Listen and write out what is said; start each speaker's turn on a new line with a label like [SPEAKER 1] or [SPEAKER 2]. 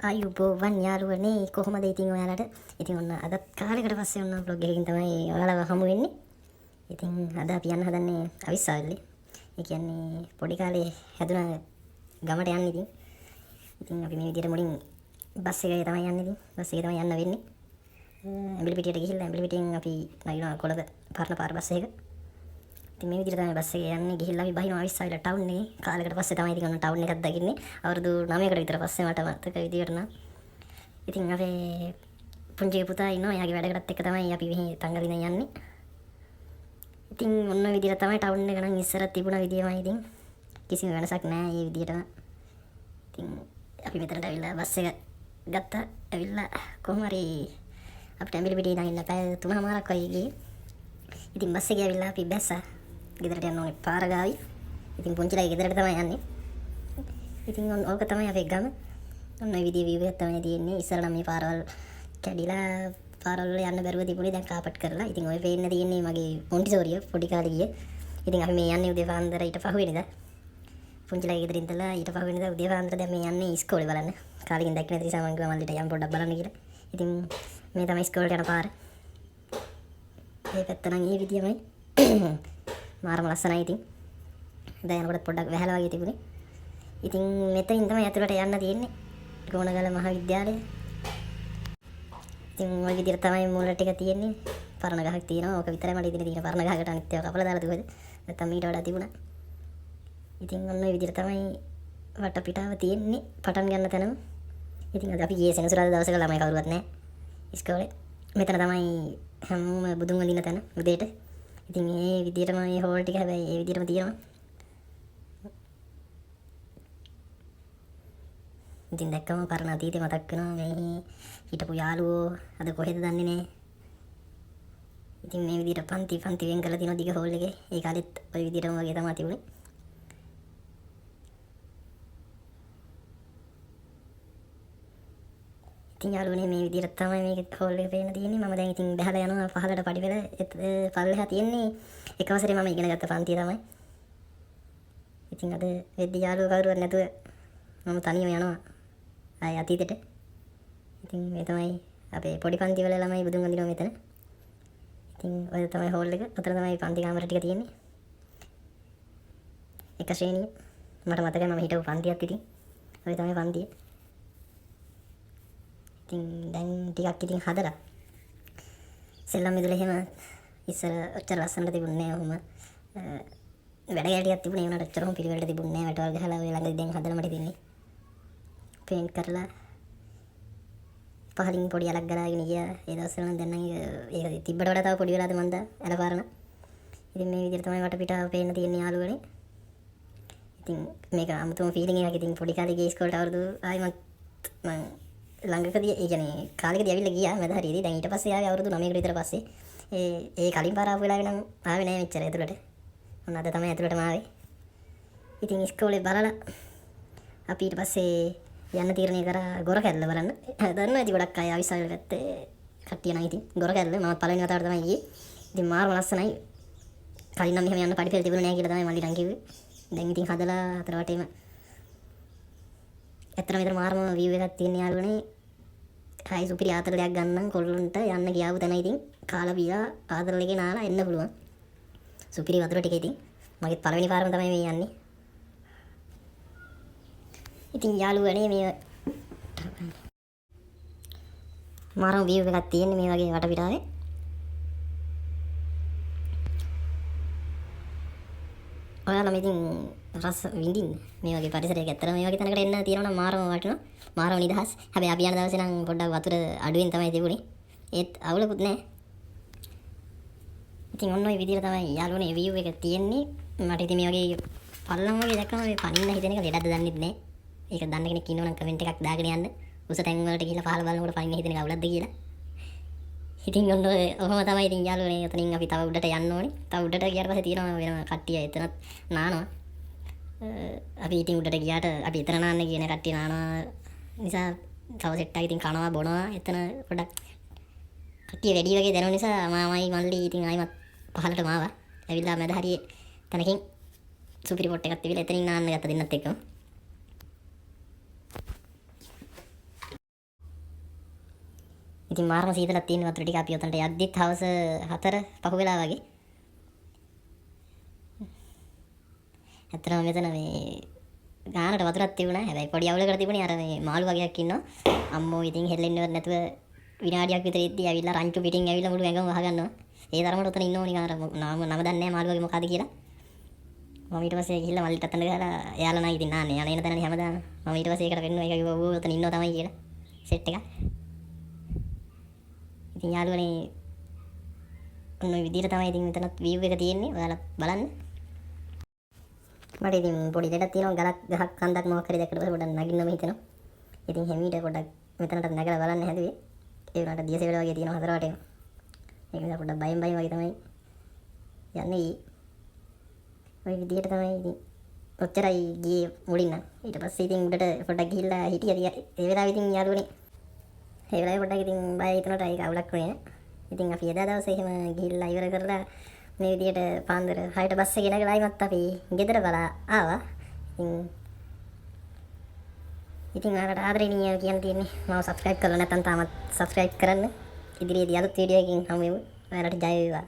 [SPEAKER 1] ආයුබෝවන් යාළුවනේ කොහොමද ඉතින් ඔයාලට ඉතින් ඔන්න අද කාලෙකට පස්සේ ඔන්න vlog එකකින් තමයි ඔයාලව හමු වෙන්නේ. ඉතින් අද අපි යන්න හදන්නේ අවිස්සාවල්ලේ. ඒ කියන්නේ පොඩි කාලේ හැදුන ගමට යන්න ඉතින්. ඉතින් අපි මේ විදිහට මුලින් බස් එකේ තමයි යන්නේ ඉතින්. බස් එකේ තමයි යන්න වෙන්නේ. ඇඹිලිපිටියට ගිහිල්ලා ඇඹිලිපිටියෙන් අපි නගිනවා කොළඹ පරණ පාර බස් එක. ඉතින් මේ විදිහට තමයි බස් එකේ යන්නේ. ගිහිල්ලා අපි බහිනවා අවිස්සාවල ටවුන් එකේ. කාලෙකට පස්සේ තමයි ඉතින් ඔන්න ටවුන් එකක් දකින්නේ. අවුරුදු 9කට විතර පස්සේ මට මතක විදියට නම්. ඉතින් අපේ පුංචි පුතා ඉන්නවා. එයාගේ වැඩකටත් එක්ක තමයි අපි මෙහි තංගලින යන්නේ. ඉතින් ඔන්න විදිහට තමයි ටවුන් එක නම් ඉස්සර තිබුණ විදියමයි ඉතින්. කිසිම වෙනසක් නැහැ මේ විදිහටම. ඉතින් අපි මෙතනට ඇවිල්ලා බස් එක ගත්තා. ඇවිල්ලා කොහොම හරි අපිට ඇඹිලිපිටියේ ඉඳන් ඉන්න පැය 3මාරක් වගේ ගියේ. ඉතින් බස් එකේ ඇවිල්ලා අපි බැස්සා. ගෙදරට යන්න ඕනේ පාර ගාවි. ඉතින් පුංචිලා ගෙදරට තමයි යන්නේ. ඉතින් ඕක තමයි අපේ ගම. ඔන්න මේ විදිහේ view එකක් තමයි තියෙන්නේ. ඉස්සර නම් මේ පාරවල් කැඩිලා පාරවල් වල යන්න බැරුව තිබුණේ. දැන් කාපට් කරලා. ඉතින් ඔය පේන්න තියෙන්නේ මගේ මොන්ටිසෝරිය පොඩි කාලේ ගියේ. ඉතින් අපි මේ යන්නේ උදේ පාන්දර ඊට පහුවෙනිදා. පුංචිලා ගෙදර ඉඳලා ඊට පහුවෙනිදා උදේ පාන්දර දැන් මේ යන්නේ ඉස්කෝලේ බලන්න. කාලෙකින් දැක්ක නැති නිසා මම කිව්වා මල්ලිට යම් පොඩ්ඩක් බලන්න කියලා. ඉතින් මේ තමයි ඉස්කෝලේට යන පාර. මේ පැත්ත නම් මේ විදියමයි. මාරම ලස්සනයි ඉතින්. දැන් යනකොට පොඩ්ඩක් වැහලා වගේ තිබුණේ. ඉතින් මෙතනින් තමයි ඇතුළට යන්න තියෙන්නේ. ගෝනගල මහාවිද්‍යාලය. ඉතින් ওই විදිහට තමයි මුල ටික තියෙන්නේ. පරණ ගහක් තියෙනවා. ඕක විතරයි මට ඉතින් තියෙන පරණ ගහකට අනිත් ඒවා කපලා දාලා තිබුණේ. නැත්තම් ඊට වඩා තිබුණා. ඉතින් ඔන්න ওই විදිහට තමයි වටපිටාව තියෙන්නේ. පටන් ගන්න තැනම. ඉතින් අද අපි ගියේ සෙනසුරාදා දවසක ළමයි කවුරුවත් නැහැ. ඉස්කෝලේ. මෙතන තමයි හැමෝම බුදුන් වඳින තැන උදේට. ඉතින් මේ විදිහටම මේ හෝල් ටික හැබැයි මේ විදිහටම තියෙනවා. ඉතින් දැක්කම පරණ අතීතේ මතක් වෙනවා. මේ හිටපු යාළුවෝ අද කොහෙද දන්නේ නැහැ. ඉතින් මේ විදිහට පන්ති වෙන් කරලා තියෙනවා දිග හෝල් එකේ. ඒ කාලෙත් ওই විදිහටම වගේ තමයි තිබුණේ. ඉතින් යාළුවනේ මේ විදිහට තමයි මේක හෝල් එක පේන්න තියෙන්නේ. මම දැන් ඉතින් බහලා යනවා පහළට පඩි වෙලා පල්ලෙහා තියෙන්නේ එක වසරේ මම ඉගෙන ගත්ත පන්තිය තමයි. ඉතින් අද වෙද්දි යාළුවෝ කවුරුවත් නැතුව මම තනියම යනවා ආය අතීතෙට. ඉතින් මේ තමයි අපේ පොඩි පන්ති වල ළමයි බුදුන් වඳිනවා මෙතන. ඉතින් ඔය තමයි හෝල් එක. අතන තමයි පන්ති කාමර ටික තියෙන්නේ. එක ශ්‍රේණිය. මට මතකයි මම හිටපු පන්තියක් ඉතින්. ඔය තමයි පන්තිය. ඉතින් දැන් ටිකක් ඉතින් හදලා සෙල්ලම් මිදුල එහෙම ඉස්සර ඔච්චර ලස්සනට තිබුණේ නැහැ. ඔහොම වැඩ ගැටියක් තිබුණේ. ඒ වුණාට ඔච්චරම පිළිවෙලට තිබුණේ නැහැ. වැටවල් ගහලා ඔය ළඟදී දැන් හදලා මට තින්නේ. පේන්ට් කරලා පහලින් පොඩි අලක් ගලාගෙන ගියා. ඒ දවස්වල නම් දැන් නම් ඒක තිබ්බට වඩා තව පොඩි වෙලාද මන්ද අලපාරන. ඉතින් මේ විදිහට තමයි වටපිටාව පේන්න තියෙන්නේ යාළුවනේ. ඉතින් මේක අමුතුම ෆීලිං එකක්. ඉතින් පොඩි කාලේ ගිය ඉස්කෝලේට අවුරුදු ආයිමත් මම ළඟකදී ඒ කියන්නේ කාලෙකදී ඇවිල්ලා ගියා මැද හරියදී. දැන් ඊට පස්සේ ආවේ අවුරුදු 9කට විතර පස්සේ. ඒ කලින් පාර ආපු වෙලාවේ නම් ආවේ නෑ මෙච්චර ඇතුළට. ඔන්න අද තමයි ඇතුළටම ආවේ. ඉතින් ඉස්කෝලේ බලලා අපි ඊට පස්සේ යන්න තීරණය කරා ගොරකැල්ල බලන්න. දන්නවා ඉතින් ගොඩක් අය අවිස්සාවල පැත්තේ කට්ටිය නම් ඉතින් ගොරකැල්ල මම පළවෙනි වතාවට තමයි ගියේ. ඉතින් මාරම ලස්සනයි. කලින් නම් මෙහෙම යන්න පඩි පෙළ තිබුණේ නෑ කියලා තමයි මල්ලිටන් කිව්වේ. දැන් ඉතින් හදලා අතර වටේම ඇත්තටම විතර මාරම view එකක් තියෙන යාළුවනේ. හයි සුපිරි ආතලයක් ගන්නම් කොල්ලන්ට යන්න ගියාවු තැන ඉතින් කාලා බීලා ආතල් එකේ නාලා එන්න පුළුවන්. සුපිරි වතුර ටික ඉතින් මගෙත් පළවෙනි පාරම තමයි මේ යන්නේ. ඉතින් යාළුවනේ මේ මාරම view එකක් තියෙන්නේ මේ වගේ වටපිටාවේ. ඔයාලා ඉතින් රස විඳින්න මේ වගේ පරිසරයක. ඇත්තටම මේ වගේ තැනකට එන්න තියෙනවා නම් මාරම වටිනවා. මාරම නිදහස්. හැබැයි අපි යන දවසේ නම් පොඩ්ඩක් වතුර අඩුවෙන් තමයි තිබුණේ. ඒත් අවුලකුත් නැහැ. ඉතින් ඔන්න ඔය විදිහට තමයි යාළුවනේ view එක තියෙන්නේ. මට ඉතින් මේ වගේ පල්ලම් වගේ දැක්කම මේ පනින්න හිතෙන එක ලෙඩක්ද දන්නෙත් නැහැ. ඒක දන්න කෙනෙක් ඉන්නව නම් කමෙන්ට් එකක් දාගෙන යන්න. උස තැන් වලට ගිහලා පහළ බලනකොට පනින්න හිතෙන එක අවුලක්ද කියලා. ඉතින් ඔන්න ඔහොම තමයි ඉතින් යාළුවනේ එතනින් අපි තව උඩට යන්න ඕනේ. තව උඩට ගියාට පස්සේ තියෙනවා වෙනම කට්ටිය එතනත් නානවා. අපි ඉතින් උඩට ගියාට අපි එතන නාන්න කියන කට්ටිය නානවා නිසා තව සෙට් එකක් ඉතින් කනවා බොනවා. එතන පොඩක් කට්ටිය වැඩි වගේ දැනුන නිසා මාමයි මල්ලි ඉතින් ආයිමත් පහළටම ආවා. ඇවිල්ලා මැද හරියේ තැනකින් සුපිරි පොට් එකක් තිබිලා එතනින් නාන්න ගත්ත දෙන්නත් එක්කම. ඉතින් මාරම සීතලක් තියෙන වතුර ටික අපි උතනට යද්දිත් හවස 4 පහු වෙලා වගේ. ඇත්තටම මෙතන මේ ගානට වතුරක් තිබුණා. හැබැයි පොඩි අවුලකට තිබුණේ අර මේ මාළු වගේක් ඉන්නවා. අම්මෝ ඉතින් හෙල්ලෙන්නවත් නැතුව විනාඩියක් විතර ඉද්දි ඇවිල්ලා රංචු පිටින් ඇවිල්ලා මුළු ඇඟම වහගන්නවා. ඒ තරමට උතන ඉන්නෝ නිකන් අර නම දන්නේ නැහැ මාළු වගේ මොකද්ද කියලා. මම ඊට පස්සේ ගිහිල්ලා මල්ලිට අතන ගහලා එයාලා නයි ඉතින් නාන්නේ. යන එන තැනනේ හැමදාම. මම ඊට පස්සේ ඒකට වෙන්නවා ඒක කිව්වා ඌ උතන ඉන්නවා තමයි කියලා. සෙට් එක. ඉතින් යාළුවනේ ඔන්න ඔය විදිහට තමයි ඉතින් මෙතනත් view එක තියෙන්නේ. ඔයාලා බලන්න. මට ඉතින් පොඩි දෙයක් තියෙනවා ගලක් ගහක් කන්දක් මොකක් හරි දැක්කට පස්සේ පොඩ්ඩක් නගින්නම හිතෙනවා. ඉතින් හැමීට පොඩ්ඩක් මෙතනට නැගලා බලන්න හැදුවේ. ඒ වුණාට දියසෙවල වගේ තියෙනවා හතර වටේම. ඒක නිසා පොඩ්ඩක් බයෙන් වගේ තමයි යන්නේ. ඔය විදිහට තමයි ඉතින් ඔච්චරයි ගියේ මුලින් නම්. ඊට පස්සේ ඉතින් උඩට පොඩ්ඩක් ගිහිල්ලා හිටියා. ඒ වෙලාවෙ ඉතින් යාළුවනේ ඒ වෙලාවෙ පොඩ්ඩක් ඉතින් බය හිතුණාට ඒක අවුලක් වුණේ නෑ. ඉතින් අපි එදා දවසේ එහෙම ගිහිල්ලා ඉවර කරලා මේ විදිහට පාන්දර 6ට බස් එකේ නැගලා ආයිමත් අපි ගෙදර බලා ආවා. ඉතින් ඔයාලට ආදරණීය කියන්න තියෙන්නේ මම subscribe කරලා නැත්නම් තාමත් subscribe කරන්න. ඉදිරියේදී අලුත් වීඩියෝ එකකින් හමු වෙමු. ඔයාලට ජය වේවා.